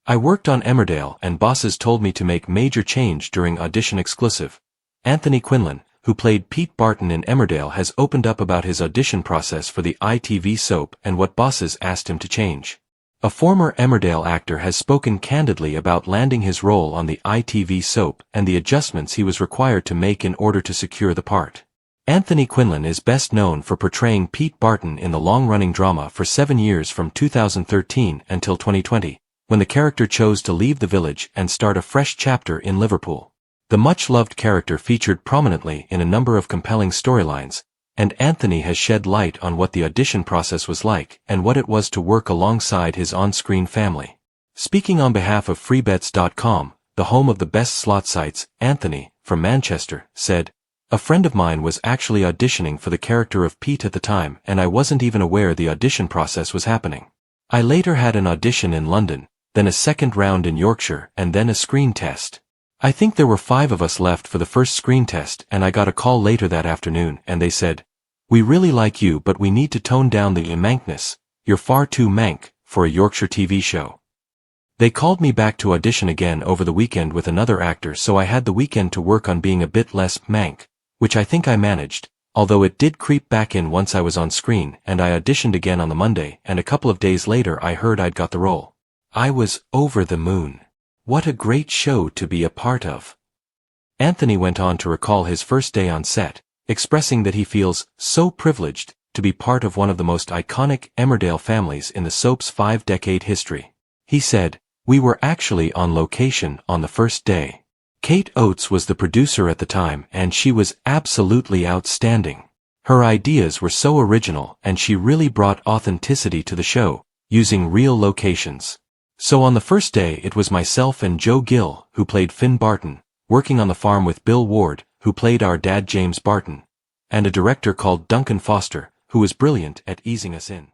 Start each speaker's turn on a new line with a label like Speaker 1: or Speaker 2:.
Speaker 1: I worked on Emmerdale and bosses told me to make major change during audition exclusive. Anthony Quinlan, who played Pete Barton in Emmerdale, has opened up about his audition process for the ITV soap and what bosses asked him to change. A former Emmerdale actor has spoken candidly about landing his role on the ITV soap and the adjustments he was required to make in order to secure the part. Anthony Quinlan is best known for portraying Pete Barton in the long-running drama for 7 years from 2013 until 2020, when the character chose to leave the village and start a fresh chapter in Liverpool. The much-loved character featured prominently in a number of compelling storylines, and Anthony has shed light on what the audition process was like and what it was to work alongside his on-screen family. Speaking on behalf of freebets.com, the home of the best slot sites, Anthony, from Manchester, said, "A friend of mine was actually auditioning for the character of Pete at the time and I wasn't even aware the audition process was happening. I later had an audition in London, then a second round in Yorkshire and then a screen test. I think there were 5 of us left for the first screen test and I got a call later that afternoon and they said, 'We really like you but we need to tone down the mankness, you're far too mank for a Yorkshire TV show.' They called me back to audition again over the weekend with another actor, so I had the weekend to work on being a bit less mank, which I think I managed, although it did creep back in once I was on screen, and I auditioned again on the Monday and a couple of days later I heard I'd got the role. I was over the moon. What a great show to be a part of." Anthony went on to recall his first day on set, expressing that he feels so privileged to be part of one of the most iconic Emmerdale families in the soap's 5-decade history. He said, "We were actually on location on the first day. Kate Oates was the producer at the time and she was absolutely outstanding. Her ideas were so original and she really brought authenticity to the show, using real locations. So on the first day it was myself and Joe Gill, who played Finn Barton, working on the farm with Bill Ward, who played our dad James Barton, and a director called Duncan Foster, who was brilliant at easing us in.